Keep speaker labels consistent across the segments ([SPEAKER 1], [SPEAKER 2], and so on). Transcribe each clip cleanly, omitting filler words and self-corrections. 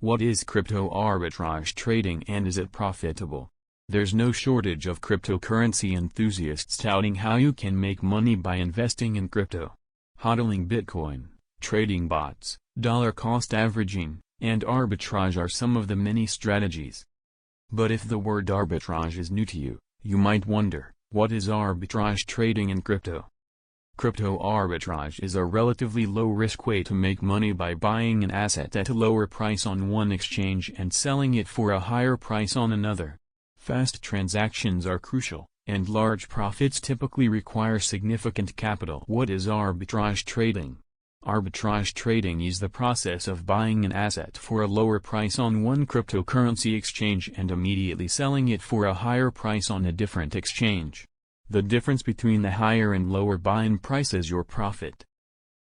[SPEAKER 1] What is crypto arbitrage trading and is it profitable? There's no shortage of cryptocurrency enthusiasts touting how you can make money by investing in crypto. Hodling Bitcoin, trading bots, dollar cost averaging, and arbitrage are some of the many strategies. But if the word arbitrage is new to you, you might wonder, what is arbitrage trading in crypto? Crypto arbitrage is a relatively low-risk way to make money by buying an asset at a lower price on one exchange and selling it for a higher price on another. Fast transactions are crucial, and large profits typically require significant capital. What is arbitrage trading? Arbitrage trading is the process of buying an asset for a lower price on one cryptocurrency exchange and immediately selling it for a higher price on a different exchange. The difference between the higher and lower buy-in price is your profit.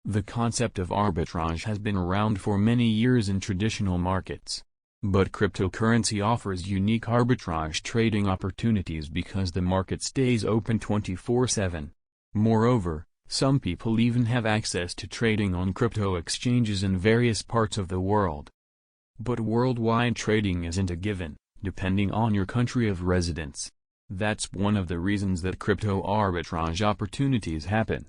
[SPEAKER 1] The concept of arbitrage has been around for many years in traditional markets. But cryptocurrency offers unique arbitrage trading opportunities because the market stays open 24/7. Moreover, some people even have access to trading on crypto exchanges in various parts of the world. But worldwide trading isn't a given, depending on your country of residence. That's one of the reasons that crypto arbitrage opportunities happen.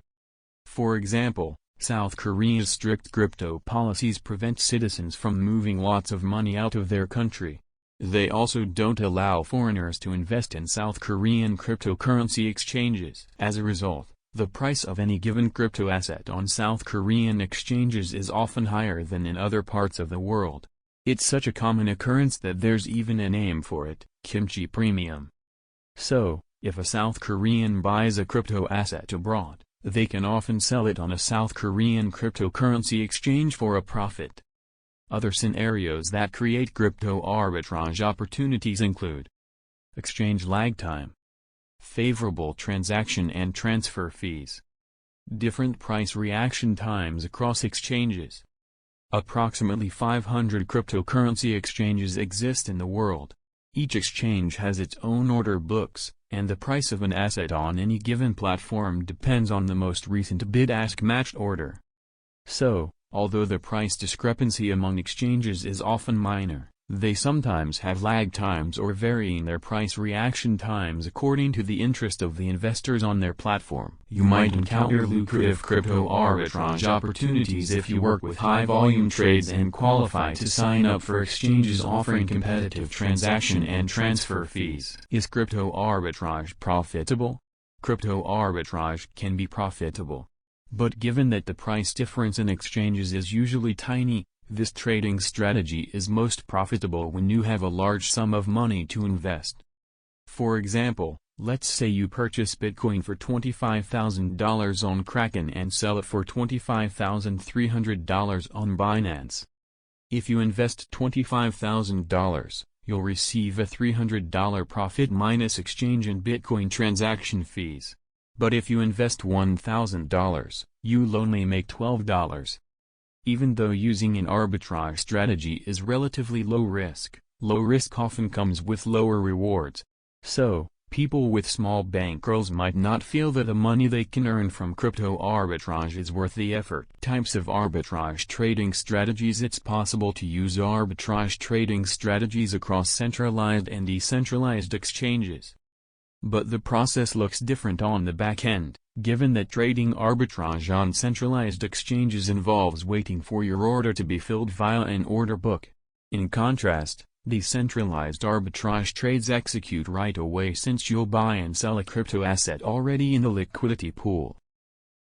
[SPEAKER 1] For example, South Korea's strict crypto policies prevent citizens from moving lots of money out of their country. They also don't allow foreigners to invest in South Korean cryptocurrency exchanges. As a result, the price of any given crypto asset on South Korean exchanges is often higher than in other parts of the world. It's such a common occurrence that there's even a name for it, kimchi premium. So, if a South Korean buys a crypto asset abroad, they can often sell it on a South Korean cryptocurrency exchange for a profit. Other scenarios that create crypto arbitrage opportunities include exchange lag time, favorable transaction and transfer fees, different price reaction times across exchanges. Approximately 500 cryptocurrency exchanges exist in the world. Each exchange has its own order books, and the price of an asset on any given platform depends on the most recent bid-ask matched order. So, although the price discrepancy among exchanges is often minor, they sometimes have lag times or vary in their price reaction times according to the interest of the investors on their platform. You might encounter lucrative crypto arbitrage opportunities if you work with high-volume trades and qualify to sign up for exchanges offering competitive transaction and transfer fees. Is crypto arbitrage profitable? Crypto arbitrage can be profitable. But given that the price difference in exchanges is usually tiny, this trading strategy is most profitable when you have a large sum of money to invest. For example, let's say you purchase Bitcoin for $25,000 on Kraken and sell it for $25,300 on Binance. If you invest $25,000, you'll receive a $300 profit minus exchange and Bitcoin transaction fees. But if you invest $1,000, you'll only make $12. Even though using an arbitrage strategy is relatively low risk often comes with lower rewards. So, people with small bankrolls might not feel that the money they can earn from crypto arbitrage is worth the effort. Types of arbitrage trading strategies. It's possible to use arbitrage trading strategies across centralized and decentralized exchanges. But the process looks different on the back end, given that trading arbitrage on centralized exchanges involves waiting for your order to be filled via an order book. In contrast, decentralized arbitrage trades execute right away since you'll buy and sell a crypto asset already in the liquidity pool.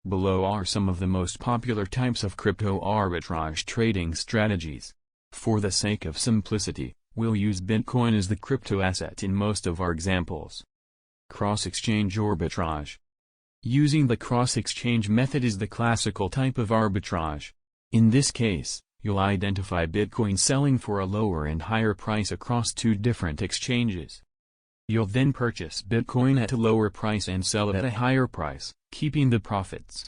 [SPEAKER 1] Below are some of the most popular types of crypto arbitrage trading strategies. For the sake of simplicity, we'll use Bitcoin as the crypto asset in most of our examples. Cross-exchange arbitrage. Using the cross-exchange method is the classical type of arbitrage. In this case, you'll identify Bitcoin selling for a lower and higher price across two different exchanges. You'll then purchase Bitcoin at a lower price and sell it at a higher price, keeping the profits.